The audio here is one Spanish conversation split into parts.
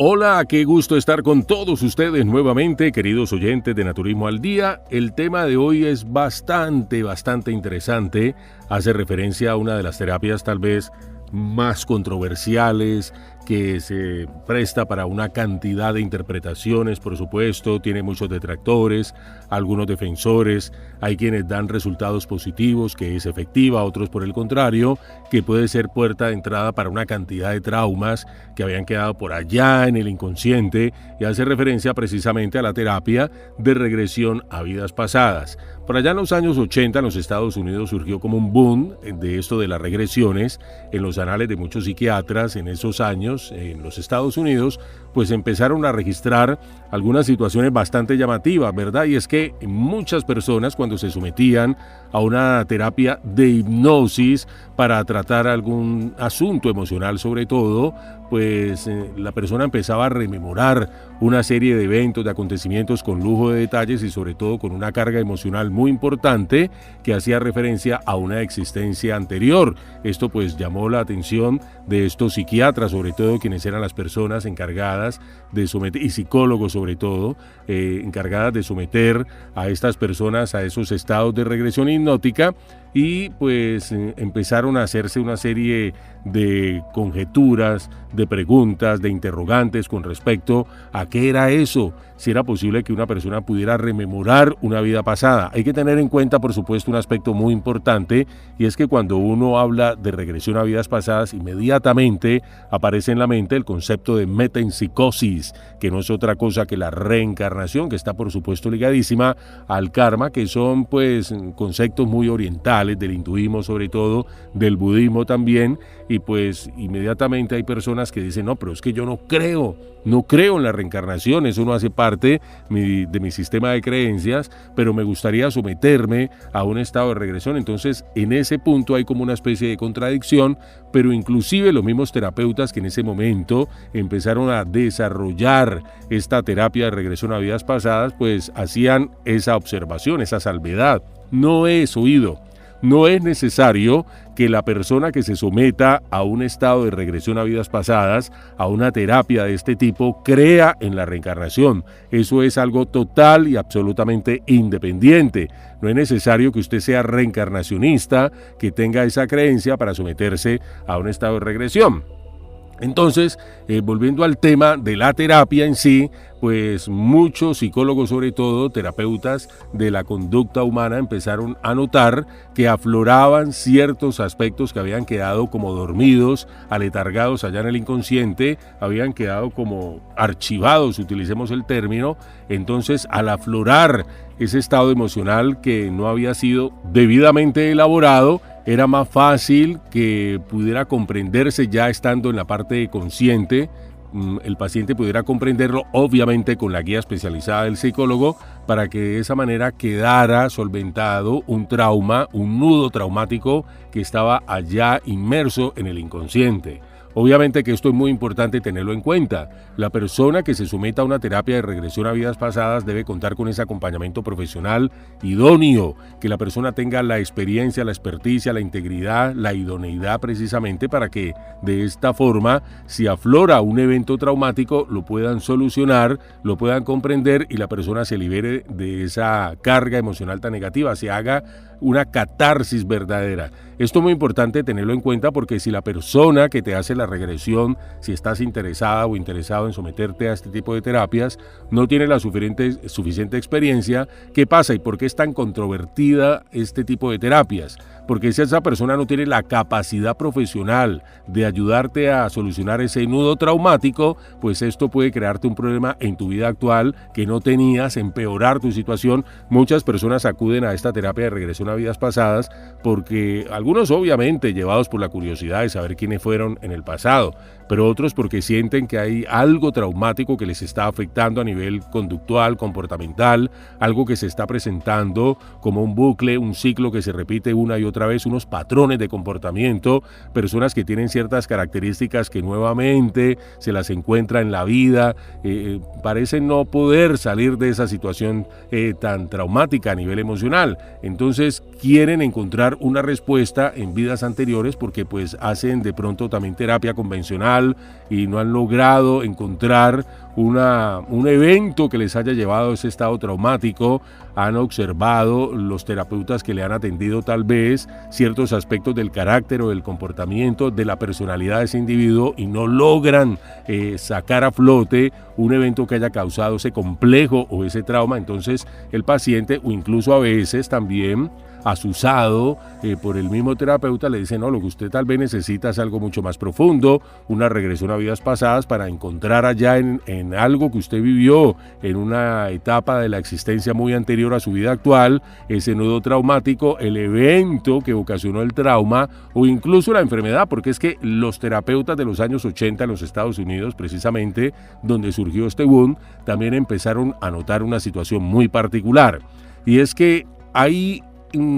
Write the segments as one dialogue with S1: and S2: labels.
S1: Hola, qué gusto estar con todos ustedes nuevamente, queridos oyentes de Naturismo al Día. El tema de hoy es bastante interesante. Hace referencia a una de las terapias tal vez más controversiales, que se presta para una cantidad de interpretaciones, por supuesto, tiene muchos detractores, algunos defensores, hay quienes dan resultados positivos, que es efectiva, otros por el contrario, que puede ser puerta de entrada para una cantidad de traumas que habían quedado por allá en el inconsciente, y hace referencia precisamente a la terapia de regresión a vidas pasadas. Por allá en los años 80 en los Estados Unidos surgió como un boom de esto de las regresiones. En los anales de muchos psiquiatras en esos años, en los Estados Unidos, pues empezaron a registrar algunas situaciones bastante llamativas, ¿verdad? Y es que muchas personas, cuando se sometían a una terapia de hipnosis para tratar algún asunto emocional sobre todo, pues la persona empezaba a rememorar una serie de eventos, de acontecimientos con lujo de detalles y sobre todo con una carga emocional muy importante que hacía referencia a una existencia anterior. Esto pues llamó la atención de estos psiquiatras, sobre todo quienes eran las personas encargadas de someter, y psicólogos sobre todo, encargadas de someter a estas personas a esos estados de regresión hipnótica, y pues empezaron a hacerse una serie de conjeturas, de preguntas, de interrogantes con respecto a qué era eso, si era posible que una persona pudiera rememorar una vida pasada. Hay que tener en cuenta, por supuesto, un aspecto muy importante, y es que cuando uno habla de regresión a vidas pasadas, inmediatamente aparece en la mente el concepto de metempsicosis, que no es otra cosa que la reencarnación, que está por supuesto ligadísima al karma, que son pues conceptos muy orientales del hinduismo, sobre todo del budismo también, y pues inmediatamente hay personas que dicen, no, pero es que yo no creo en la reencarnación, eso no hace parte de mi sistema de creencias, pero me gustaría someterme a un estado de regresión. Entonces en ese punto hay como una especie de contradicción, pero inclusive los mismos terapeutas que en ese momento empezaron a desarrollar esta terapia de regresión a vidas pasadas, pues hacían esa observación, esa salvedad. No es necesario que la persona que se someta a un estado de regresión a vidas pasadas, a una terapia de este tipo, crea en la reencarnación. Eso es algo total y absolutamente independiente. No es necesario que usted sea reencarnacionista, que tenga esa creencia para someterse a un estado de regresión. Entonces, volviendo al tema de la terapia en sí, pues muchos psicólogos, sobre todo terapeutas de la conducta humana, empezaron a notar que afloraban ciertos aspectos que habían quedado como dormidos, aletargados allá en el inconsciente, habían quedado como archivados, utilicemos el término. Entonces, al aflorar ese estado emocional que no había sido debidamente elaborado, era más fácil que pudiera comprenderse ya estando en la parte consciente, el paciente pudiera comprenderlo, obviamente con la guía especializada del psicólogo, para que de esa manera quedara solventado un trauma, un nudo traumático que estaba allá inmerso en el inconsciente. Obviamente que esto es muy importante tenerlo en cuenta. La persona que se someta a una terapia de regresión a vidas pasadas debe contar con ese acompañamiento profesional idóneo, que la persona tenga la experiencia, la experticia, la integridad, la idoneidad precisamente para que de esta forma, si aflora un evento traumático, lo puedan solucionar, lo puedan comprender y la persona se libere de esa carga emocional tan negativa, se haga una catarsis verdadera. Esto es muy importante tenerlo en cuenta porque si la persona que te hace la regresión, si estás interesada o interesado en someterte a este tipo de terapias, no tiene la suficiente experiencia, ¿qué pasa y por qué es tan controvertida este tipo de terapias? Porque si esa persona no tiene la capacidad profesional de ayudarte a solucionar ese nudo traumático, pues esto puede crearte un problema en tu vida actual que no tenías, empeorar tu situación. Muchas personas acuden a esta terapia de regresión a vidas pasadas porque algunos obviamente llevados por la curiosidad de saber quiénes fueron en el pasado, pero otros porque sienten que hay algo traumático que les está afectando a nivel conductual, comportamental, algo que se está presentando como un bucle, un ciclo que se repite una y otra vez, unos patrones de comportamiento, personas que tienen ciertas características que nuevamente se las encuentra en la vida, parecen no poder salir de esa situación tan traumática a nivel emocional. Entonces, quieren encontrar una respuesta en vidas anteriores porque pues hacen de pronto también terapia convencional y no han logrado encontrar un evento que les haya llevado a ese estado traumático. Han observado los terapeutas que le han atendido tal vez ciertos aspectos del carácter o del comportamiento, de la personalidad de ese individuo y no logran sacar a flote un evento que haya causado ese complejo o ese trauma. Entonces el paciente, o incluso a veces también asusado por el mismo terapeuta, le dice: no, lo que usted tal vez necesita es algo mucho más profundo, una regresión a vidas pasadas para encontrar allá en algo que usted vivió en una etapa de la existencia muy anterior a su vida actual, ese nudo traumático, el evento que ocasionó el trauma o incluso la enfermedad, porque es que los terapeutas de los años 80 en los Estados Unidos, precisamente donde surgió este boom, también empezaron a notar una situación muy particular, y es que hay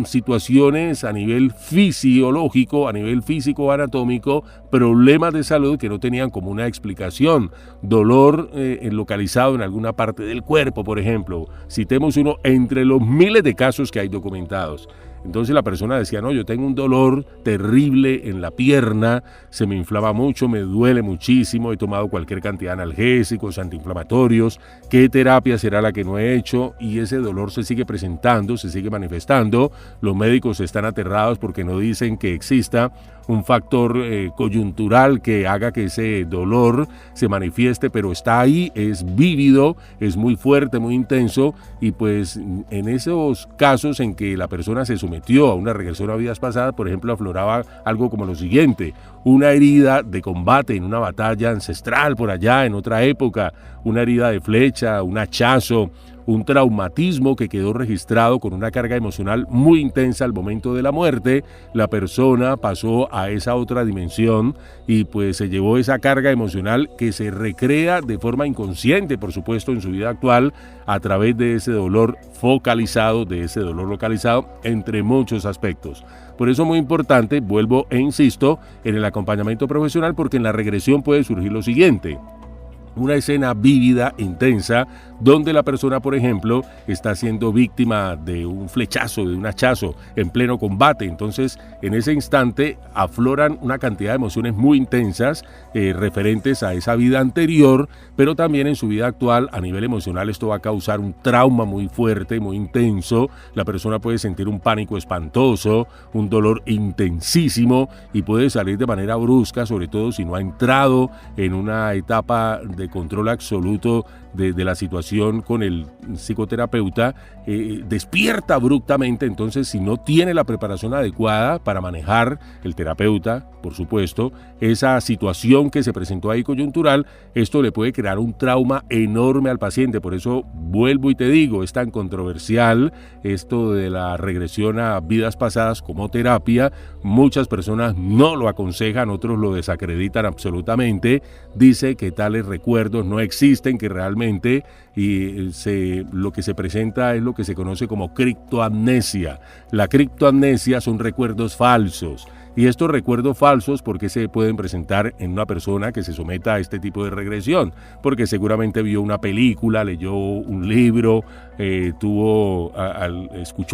S1: situaciones a nivel fisiológico, a nivel físico anatómico, problemas de salud que no tenían como una explicación. Dolor localizado en alguna parte del cuerpo, por ejemplo. Citemos uno entre los miles de casos que hay documentados. Entonces la persona decía: no, yo tengo un dolor terrible en la pierna, se me inflama mucho, me duele muchísimo, he tomado cualquier cantidad de analgésicos, antiinflamatorios, ¿qué terapia será la que no he hecho? Y ese dolor se sigue presentando, se sigue manifestando. Los médicos están aterrados porque no dicen que exista un factor coyuntural que haga que ese dolor se manifieste, pero está ahí, es vívido, es muy fuerte, muy intenso, y pues en esos casos en que la persona se sometió a una regresión a vidas pasadas, por ejemplo, afloraba algo como lo siguiente: una herida de combate en una batalla ancestral por allá en otra época, una herida de flecha, un hachazo, un traumatismo que quedó registrado con una carga emocional muy intensa al momento de la muerte. La persona pasó a esa otra dimensión y pues se llevó esa carga emocional que se recrea de forma inconsciente, por supuesto, en su vida actual a través de ese dolor focalizado, de ese dolor localizado, entre muchos aspectos. Por eso es muy importante, vuelvo e insisto, en el acompañamiento profesional, porque en la regresión puede surgir lo siguiente: una escena vívida, intensa, donde la persona, por ejemplo, está siendo víctima de un flechazo, de un hachazo en pleno combate. Entonces, en ese instante afloran una cantidad de emociones muy intensas referentes a esa vida anterior, pero también en su vida actual. A nivel emocional, esto va a causar un trauma muy fuerte, muy intenso. La persona puede sentir un pánico espantoso, un dolor intensísimo, y puede salir de manera brusca, sobre todo si no ha entrado en una etapa de control absoluto de la situación con el psicoterapeuta. Despierta abruptamente. Entonces, si no tiene la preparación adecuada para manejar el terapeuta, por supuesto, esa situación que se presentó ahí coyuntural, esto le puede crear un trauma enorme al paciente. Por eso vuelvo y te digo, es tan controversial esto de la regresión a vidas pasadas como terapia. Muchas personas no lo aconsejan, otros lo desacreditan absolutamente. Dice que tales recuerdos no existen, que realmente lo que se presenta es lo que se conoce como criptoamnesia. La criptoamnesia son recuerdos falsos. Y estos recuerdos falsos, ¿por qué se pueden presentar en una persona que se someta a este tipo de regresión? Porque seguramente vio una película, leyó un libro, escuchó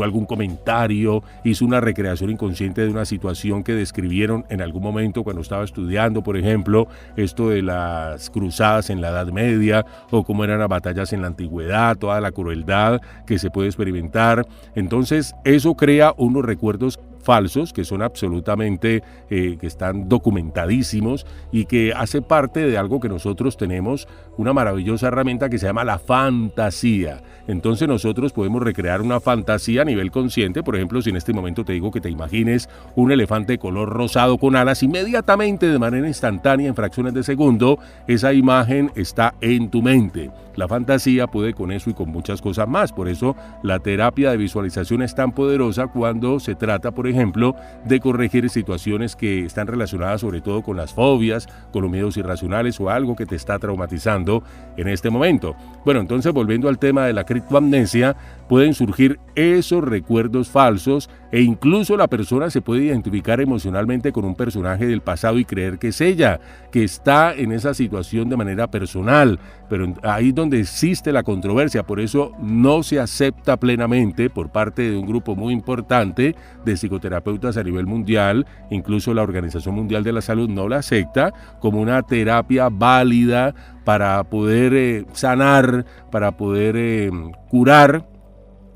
S1: algún comentario, hizo una recreación inconsciente de una situación que describieron en algún momento cuando estaba estudiando, por ejemplo, esto de las cruzadas en la Edad Media, o cómo eran las batallas en la antigüedad, toda la crueldad que se puede experimentar. Entonces, eso crea unos recuerdos falsos que son absolutamente, que están documentadísimos, y que hace parte de algo que nosotros tenemos, una maravillosa herramienta que se llama la fantasía. Entonces nosotros podemos recrear una fantasía a nivel consciente. Por ejemplo, si en este momento te digo que te imagines un elefante de color rosado con alas, inmediatamente, de manera instantánea, en fracciones de segundo, esa imagen está en tu mente. La fantasía puede con eso y con muchas cosas más. Por eso la terapia de visualización es tan poderosa cuando se trata, por ejemplo, de corregir situaciones que están relacionadas sobre todo con las fobias, con los miedos irracionales o algo que te está traumatizando en este momento. Bueno, entonces volviendo al tema de la criptoamnesia, pueden surgir esos recuerdos falsos e incluso la persona se puede identificar emocionalmente con un personaje del pasado y creer que es ella, que está en esa situación de manera personal, pero ahí es donde existe la controversia. Por eso no se acepta plenamente por parte de un grupo muy importante de psicoterapeutas a nivel mundial, incluso la Organización Mundial de la Salud no la acepta como una terapia válida para poder sanar, para poder curar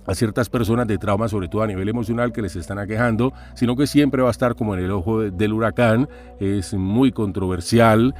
S1: a ciertas personas de trauma, sobre todo a nivel emocional, que les están aquejando, sino que siempre va a estar como en el ojo del huracán. Es muy controversial,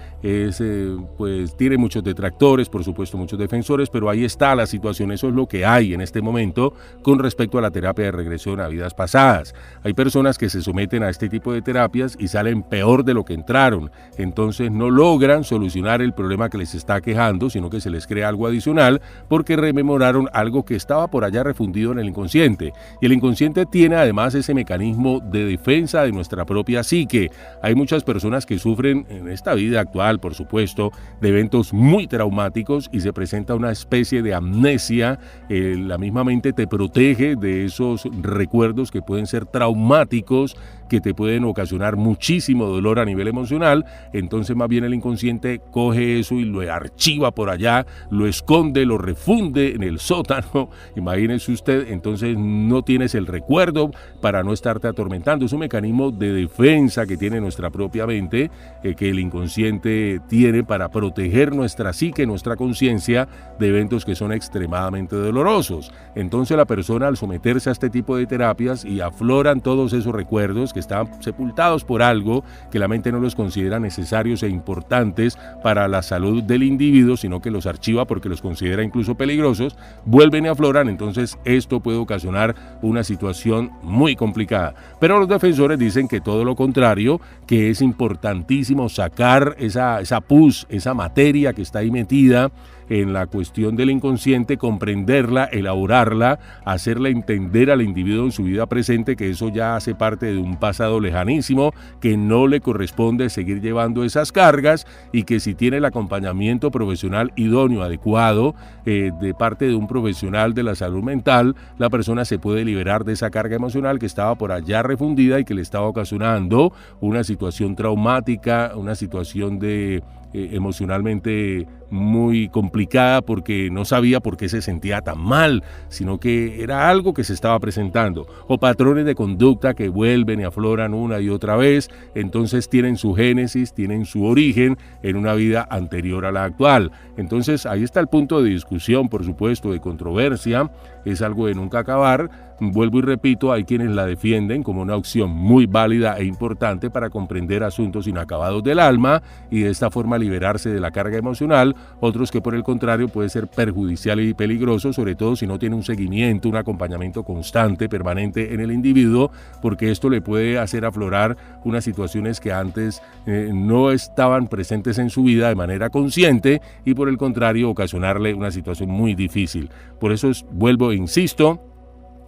S1: pues tiene muchos detractores, por supuesto muchos defensores, pero ahí está la situación. Eso es lo que hay en este momento con respecto a la terapia de regresión a vidas pasadas. Hay personas que se someten a este tipo de terapias y salen peor de lo que entraron, entonces no logran solucionar el problema que les está aquejando, sino que se les crea algo adicional porque rememoraron algo que estaba por allá refundido en el inconsciente. Y el inconsciente tiene además ese mecanismo de defensa de nuestra propia psique. Hay muchas personas que sufren en esta vida actual, por supuesto, de eventos muy traumáticos y se presenta una especie de amnesia. La misma mente te protege de esos recuerdos que pueden ser traumáticos, que te pueden ocasionar muchísimo dolor a nivel emocional. Entonces más bien el inconsciente coge eso y lo archiva por allá, lo esconde, lo refunde en el sótano. Imagínese usted, entonces no tienes el recuerdo para no estarte atormentando. Es un mecanismo de defensa que tiene nuestra propia mente, que el inconsciente tiene para proteger nuestra psique, nuestra conciencia de eventos que son extremadamente dolorosos. Entonces la persona, al someterse a este tipo de terapias y afloran todos esos recuerdos que están sepultados por algo que la mente no los considera necesarios e importantes para la salud del individuo, sino que los archiva porque los considera incluso peligrosos, vuelven y afloran. Entonces esto puede ocasionar una situación muy complicada. Pero los defensores dicen que todo lo contrario, que es importantísimo sacar esa pus, esa materia que está ahí metida en la cuestión del inconsciente, comprenderla, elaborarla, hacerla entender al individuo en su vida presente que eso ya hace parte de un pasado lejanísimo, que no le corresponde seguir llevando esas cargas y que si tiene el acompañamiento profesional idóneo, adecuado, de parte de un profesional de la salud mental, la persona se puede liberar de esa carga emocional que estaba por allá refundida y que le estaba ocasionando una situación traumática, una situación de emocionalmente muy complicada porque no sabía por qué se sentía tan mal, sino que era algo que se estaba presentando, o patrones de conducta que vuelven y afloran una y otra vez. Entonces tienen su génesis, tienen su origen en una vida anterior a la actual. Entonces ahí está el punto de discusión, por supuesto, de controversia. Es algo de nunca acabar. Vuelvo y repito, hay quienes la defienden como una opción muy válida e importante para comprender asuntos inacabados del alma y de esta forma liberarse de la carga emocional. Otros que por el contrario puede ser perjudicial y peligroso, sobre todo si no tiene un seguimiento, un acompañamiento constante, permanente en el individuo, porque esto le puede hacer aflorar unas situaciones que antes no estaban presentes en su vida de manera consciente y por el contrario ocasionarle una situación muy difícil. Por eso vuelvo e insisto,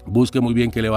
S1: busque muy bien quién le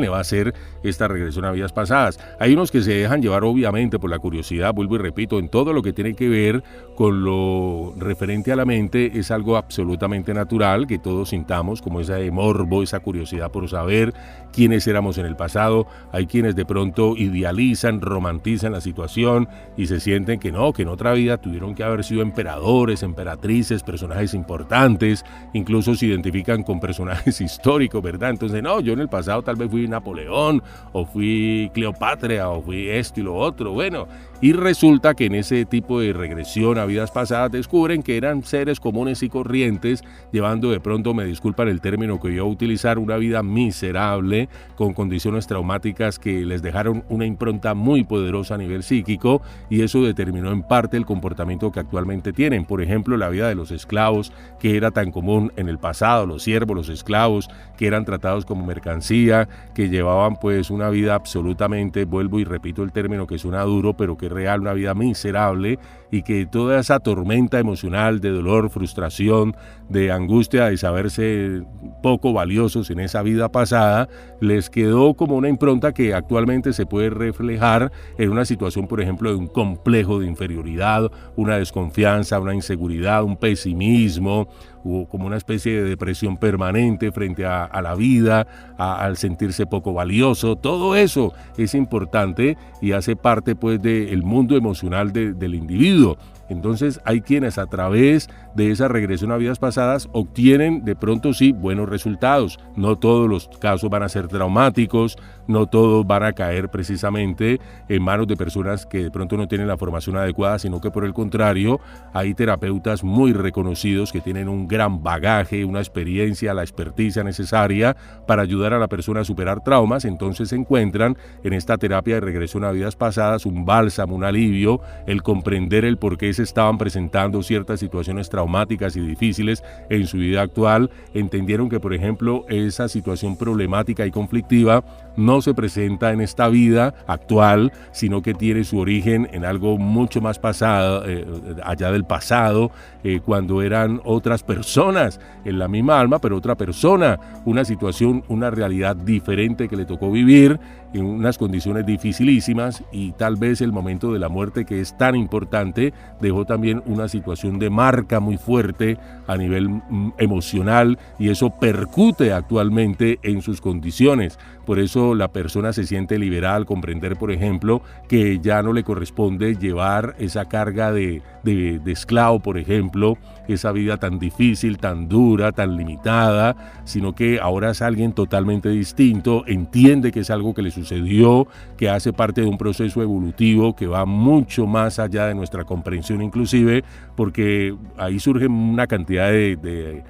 S1: va a hacer esta regresión a vidas pasadas. Hay unos que se dejan llevar obviamente por la curiosidad, vuelvo y repito, en todo lo que tiene que ver con lo referente a la mente es algo absolutamente natural que todos sintamos, como ese morbo, esa curiosidad por saber quiénes éramos en el pasado. Hay quienes de pronto idealizan, romantizan la situación y se sienten que no, que en otra vida tuvieron que haber sido emperadores, emperatrices, personajes importantes, incluso se identifican con personajes históricos, ¿verdad? Entonces, no, yo en el pasado tal vez fui Napoleón, o fui Cleopatra, o fui esto y lo otro. Bueno, y resulta que en ese tipo de regresión a vidas pasadas descubren que eran seres comunes y corrientes, llevando de pronto, me disculpan el término que yo voy a utilizar, una vida miserable, con condiciones traumáticas que les dejaron una impronta muy poderosa a nivel psíquico, y eso determinó en parte el comportamiento que actualmente tienen. Por ejemplo, la vida de los esclavos, que era tan común en el pasado, los siervos, los esclavos, que eran tratados como mercancía, que llevaban pues una vida absolutamente, vuelvo y repito el término que suena duro, pero que que es real, una vida miserable, y que toda esa tormenta emocional de dolor, frustración, de angustia, de saberse poco valiosos en esa vida pasada, les quedó como una impronta que actualmente se puede reflejar en una situación, por ejemplo, de un complejo de inferioridad, una desconfianza, una inseguridad, un pesimismo, o como una especie de depresión permanente frente a la vida, al sentirse poco valioso. Todo eso es importante y hace parte pues del mundo emocional del individuo. Entonces hay quienes a través de esa regresión a vidas pasadas obtienen de pronto sí buenos resultados. No todos los casos van a ser traumáticos, no todos van a caer precisamente en manos de personas que de pronto no tienen la formación adecuada, sino que por el contrario hay terapeutas muy reconocidos que tienen un gran bagaje, una experiencia, la experticia necesaria para ayudar a la persona a superar traumas. Entonces encuentran en esta terapia de regresión a vidas pasadas un bálsamo, un alivio, el comprender el por qué se estaban presentando ciertas situaciones traumáticas y difíciles en su vida actual. Entendieron que, por ejemplo, esa situación problemática y conflictiva no se presenta en esta vida actual, sino que tiene su origen en algo mucho más pasado, allá del pasado, cuando eran otras personas, en la misma alma, pero otra persona, una situación, una realidad diferente que le tocó vivir en unas condiciones dificilísimas, y tal vez el momento de la muerte, que es tan importante, dejó también una situación de marca muy fuerte a nivel emocional, y eso percute actualmente en sus condiciones. Por eso la persona se siente liberada al comprender, por ejemplo, que ya no le corresponde llevar esa carga de esclavo, por ejemplo, esa vida tan difícil, tan dura, tan limitada, sino que ahora es alguien totalmente distinto, entiende que es algo que le sucedió, que hace parte de un proceso evolutivo que va mucho más allá de nuestra comprensión inclusive, porque ahí surgen una cantidad de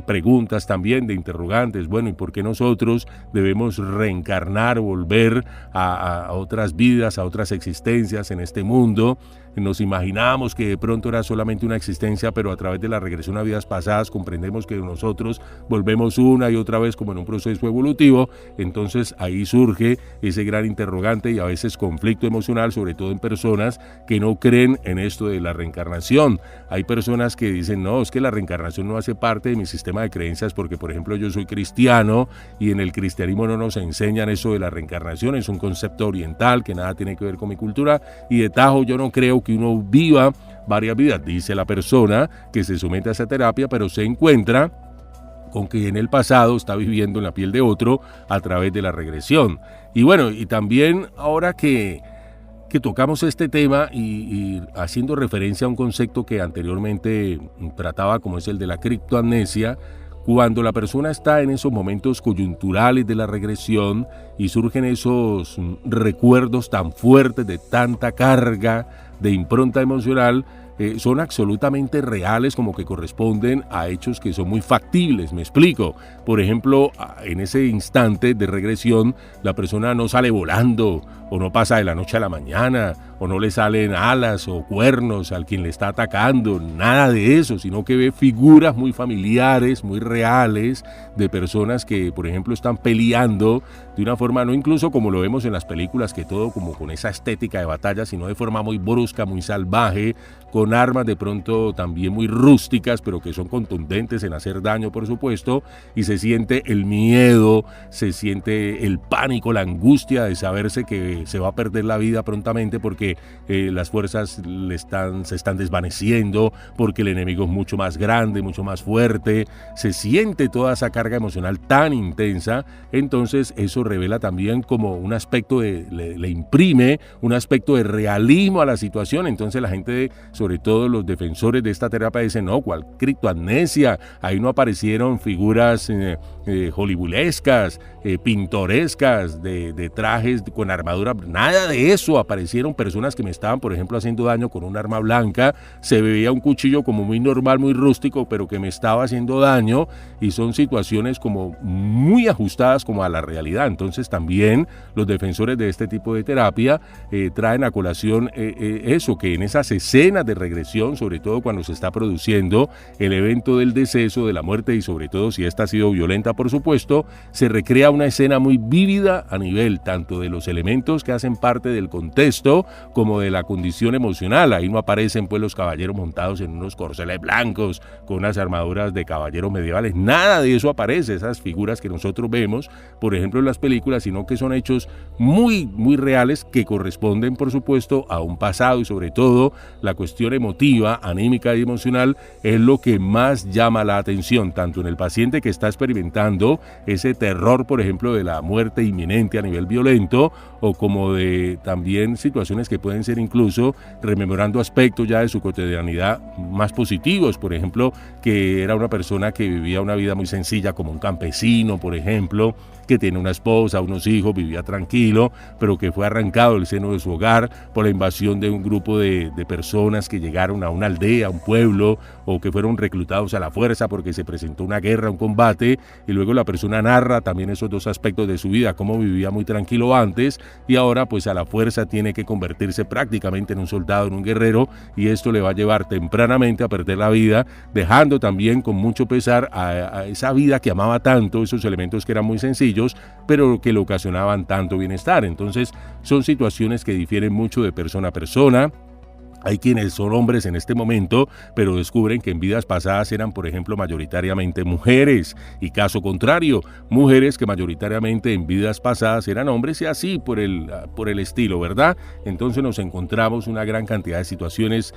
S1: preguntas también, de interrogantes. Bueno, ¿y por qué nosotros debemos reencarnar, volver a otras vidas, a otras existencias en este mundo? Nos imaginamos que de pronto era solamente una existencia, pero a través de la regresión a vidas pasadas comprendemos que nosotros volvemos una y otra vez como en un proceso evolutivo. Entonces ahí surge ese gran interrogante y a veces conflicto emocional, sobre todo en personas que no creen en esto de la reencarnación. Hay personas que dicen, no, es que la reencarnación no hace parte de mi sistema de creencias porque, por ejemplo, yo soy cristiano y en el cristianismo no nos enseñan eso de la reencarnación, es un concepto oriental que nada tiene que ver con mi cultura, y de tajo yo no creo que uno viva varias vidas, dice la persona que se somete a esa terapia, pero se encuentra con que en el pasado está viviendo en la piel de otro a través de la regresión. Y bueno, y también ahora que tocamos este tema y haciendo referencia a un concepto que anteriormente trataba, como es el de la criptoamnesia, cuando la persona está en esos momentos coyunturales de la regresión y surgen esos recuerdos tan fuertes de tanta carga de impronta emocional, son absolutamente reales, como que corresponden a hechos que son muy factibles. Me explico. Por ejemplo, en ese instante de regresión, la persona no sale volando, o no pasa de la noche a la mañana, o no le salen alas o cuernos al quien le está atacando, nada de eso, sino que ve figuras muy familiares, muy reales, de personas que, por ejemplo, están peleando de una forma, no incluso como lo vemos en las películas, que todo como con esa estética de batalla, sino de forma muy brusca, muy salvaje, con armas de pronto también muy rústicas, pero que son contundentes en hacer daño, por supuesto, y se siente el miedo, se siente el pánico, la angustia de saberse que se va a perder la vida prontamente porque las fuerzas se están desvaneciendo, porque el enemigo es mucho más grande, mucho más fuerte, se siente toda esa carga emocional tan intensa. Entonces eso revela también como un aspecto le imprime un aspecto de realismo a la situación. Entonces la gente, sobre todo los defensores de esta terapia, dicen, no, ¿cuál criptoamnesia? Ahí no aparecieron figuras hollywoodescas, pintorescas, de trajes con armadura, nada de eso. Aparecieron personas que me estaban, por ejemplo, haciendo daño con un arma blanca, se veía un cuchillo como muy normal, muy rústico, pero que me estaba haciendo daño, y son situaciones como muy ajustadas como a la realidad. Entonces también los defensores de este tipo de terapia traen a colación eso, que en esas escenas de regresión, sobre todo cuando se está produciendo el evento del deceso, de la muerte, y sobre todo si esta ha sido violenta, por supuesto, se recrea una escena muy vívida a nivel tanto de los elementos elementos que hacen parte del contexto como de la condición emocional. Ahí no aparecen pues los caballeros montados en unos corceles blancos con unas armaduras de caballeros medievales, nada de eso aparece, esas figuras que nosotros vemos por ejemplo en las películas, sino que son hechos muy reales que corresponden por supuesto a un pasado, y sobre todo la cuestión emotiva, anímica y emocional es lo que más llama la atención, tanto en el paciente que está experimentando ese terror por ejemplo de la muerte inminente a nivel violento, o como de también situaciones que pueden ser incluso rememorando aspectos ya de su cotidianidad más positivos, por ejemplo que era una persona que vivía una vida muy sencilla como un campesino por ejemplo, que tiene una esposa, unos hijos, vivía tranquilo, pero que fue arrancado del seno de su hogar por la invasión de un grupo de personas que llegaron a una aldea, a un pueblo, o que fueron reclutados a la fuerza porque se presentó una guerra, un combate, y luego la persona narra también esos dos aspectos de su vida, cómo vivía muy tranquilo antes, y ahora pues a la fuerza tiene que convertirse prácticamente en un soldado, en un guerrero, y esto le va a llevar tempranamente a perder la vida, dejando también con mucho pesar a esa vida que amaba tanto, esos elementos que eran muy sencillos, pero que le ocasionaban tanto bienestar. Entonces son situaciones que difieren mucho de persona a persona. Hay quienes son hombres en este momento, pero descubren que en vidas pasadas eran, por ejemplo, mayoritariamente mujeres. Y caso contrario, mujeres que mayoritariamente en vidas pasadas eran hombres, y así por el estilo, ¿verdad? Entonces nos encontramos una gran cantidad de situaciones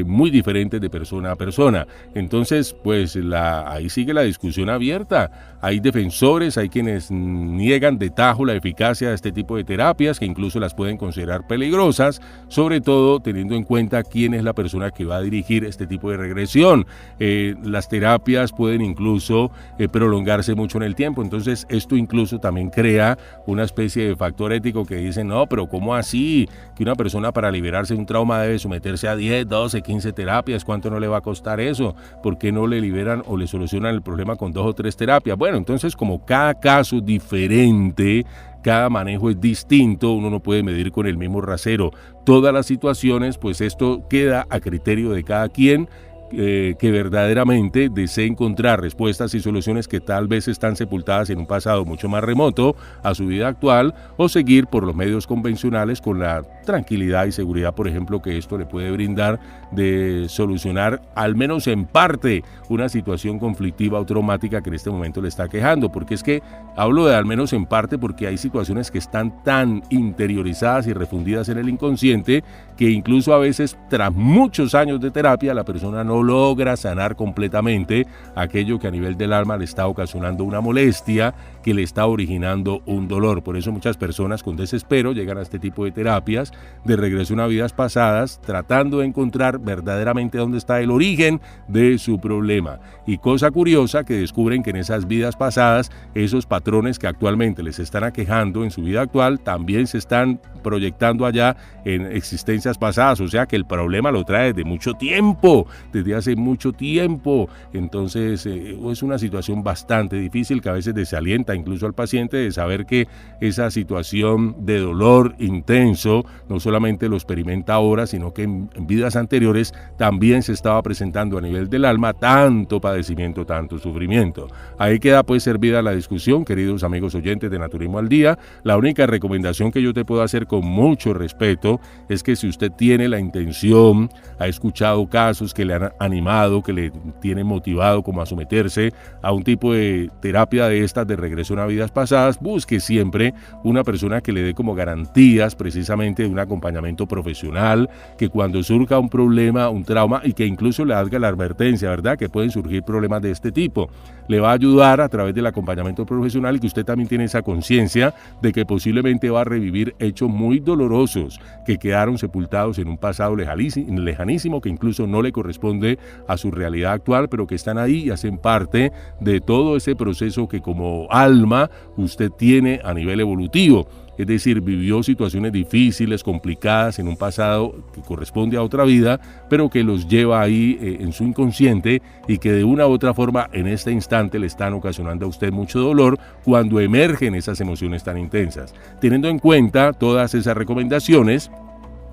S1: muy diferentes de persona a persona. Entonces, pues ahí sigue la discusión abierta. Hay defensores, hay quienes niegan de tajo la eficacia de este tipo de terapias, que incluso las pueden considerar peligrosas, sobre todo teniendo en cuenta quién es la persona que va a dirigir este tipo de regresión. Las terapias pueden incluso prolongarse mucho en el tiempo, entonces esto incluso también crea una especie de factor ético que dicen, no, pero ¿cómo así? Que una persona para liberarse de un trauma debe someterse a 10, 12, 15 terapias, ¿cuánto no le va a costar eso? ¿Por qué no le liberan o le solucionan el problema con 2 o 3 terapias? Bueno, entonces como cada caso es diferente, cada manejo es distinto, uno no puede medir con el mismo rasero todas las situaciones, pues esto queda a criterio de cada quien que verdaderamente desee encontrar respuestas y soluciones que tal vez están sepultadas en un pasado mucho más remoto a su vida actual, o seguir por los medios convencionales con la tranquilidad y seguridad, por ejemplo, que esto le puede brindar de solucionar al menos en parte una situación conflictiva o traumática que en este momento le está quejando, porque es que hablo de al menos en parte porque hay situaciones que están tan interiorizadas y refundidas en el inconsciente que incluso a veces tras muchos años de terapia la persona no logra sanar completamente aquello que a nivel del alma le está ocasionando una molestia, que le está originando un dolor. Por eso muchas personas con desespero llegan a este tipo de terapias de regresión a vidas pasadas, tratando de encontrar verdaderamente dónde está el origen de su problema. Y cosa curiosa, que descubren que en esas vidas pasadas, esos patrones que actualmente les están aquejando en su vida actual, también se están proyectando allá en existencias pasadas, o sea que el problema lo trae desde mucho tiempo, desde hace mucho tiempo. Entonces es una situación bastante difícil que a veces desalienta incluso al paciente de saber que esa situación de dolor intenso no solamente lo experimenta ahora, sino que en vidas anteriores también se estaba presentando a nivel del alma tanto padecimiento, tanto sufrimiento. Ahí queda pues servida la discusión, queridos amigos oyentes de Naturismo al Día. La única recomendación que yo te puedo hacer con mucho respeto es que si usted tiene la intención, ha escuchado casos que le han animado, que le tienen motivado como a someterse a un tipo de terapia de estas de regresión a vidas pasadas, busque siempre una persona que le dé como garantías precisamente de un acompañamiento profesional, que cuando surja un problema, un trauma, y que incluso le haga la advertencia, ¿verdad?, que pueden surgir problemas de este tipo, le va a ayudar a través del acompañamiento profesional, y que usted también tiene esa conciencia de que posiblemente va a revivir hechos muy dolorosos que quedaron sepultados en un pasado lejanísimo, que incluso no le corresponde a su realidad actual, pero que están ahí y hacen parte de todo ese proceso que como alma usted tiene a nivel evolutivo. Es decir, vivió situaciones difíciles, complicadas en un pasado que corresponde a otra vida, pero que los lleva ahí en su inconsciente, y que de una u otra forma en este instante le están ocasionando a usted mucho dolor cuando emergen esas emociones tan intensas. Teniendo en cuenta todas esas recomendaciones,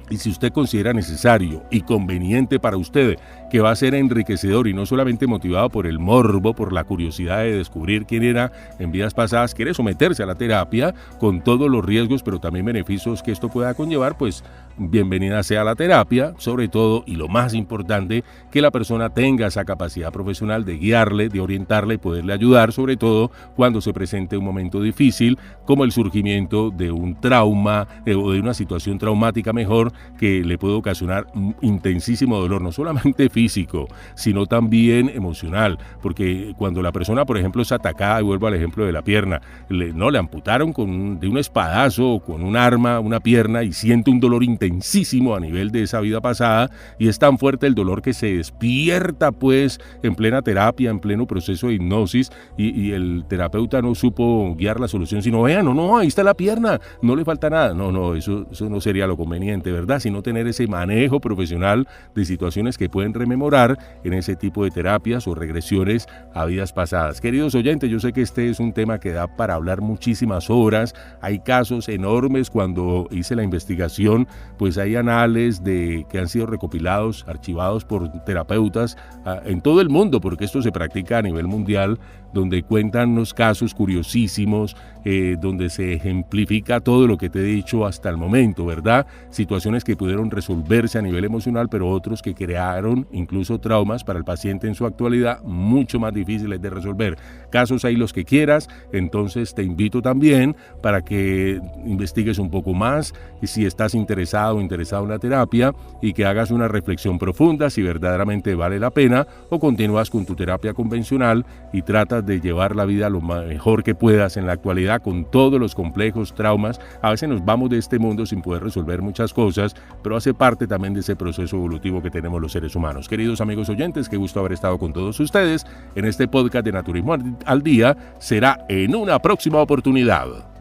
S1: y si usted considera necesario y conveniente para usted que va a ser enriquecedor y no solamente motivado por el morbo, por la curiosidad de descubrir quién era en vidas pasadas, quiere someterse a la terapia con todos los riesgos, pero también beneficios que esto pueda conllevar, pues bienvenida sea la terapia, sobre todo, y lo más importante, que la persona tenga esa capacidad profesional de guiarle, de orientarle y poderle ayudar, sobre todo cuando se presente un momento difícil, como el surgimiento de un trauma o de una situación traumática mejor que le puede ocasionar un intensísimo dolor, no solamente físico, sino también emocional, porque cuando la persona, por ejemplo, es atacada, y vuelvo al ejemplo de la pierna, le amputaron de un espadazo o con un arma una pierna y siente un dolor intensísimo a nivel de esa vida pasada, y es tan fuerte el dolor que se despierta pues en plena terapia, en pleno proceso de hipnosis, y el terapeuta no supo guiar la solución, sino vean, no, ahí está la pierna, no le falta nada. No, eso no sería lo conveniente, ¿verdad? Sino tener ese manejo profesional de situaciones que pueden rememorar en ese tipo de terapias o regresiones a vidas pasadas. Queridos oyentes, yo sé que este es un tema que da para hablar muchísimas horas. Hay casos enormes. Cuando hice la investigación, pues hay anales que han sido recopilados, archivados por terapeutas en todo el mundo, porque esto se practica a nivel mundial, donde cuentan unos casos curiosísimos, donde se ejemplifica todo lo que te he dicho hasta el momento, ¿verdad? Situaciones que pudieron resolverse a nivel emocional, pero otros que crearon incluso traumas para el paciente en su actualidad mucho más difíciles de resolver. Casos hay los que quieras, entonces te invito también para que investigues un poco más, y si estás interesado o interesado en la terapia, y que hagas una reflexión profunda si verdaderamente vale la pena, o continúas con tu terapia convencional y tratas de llevar la vida lo mejor que puedas en la actualidad con todos los complejos, traumas. A veces nos vamos de este mundo sin poder resolver muchas cosas, pero hace parte también de ese proceso evolutivo que tenemos los seres humanos. Queridos amigos oyentes, qué gusto haber estado con todos ustedes en este podcast de Naturismo al Día. Será en una próxima oportunidad.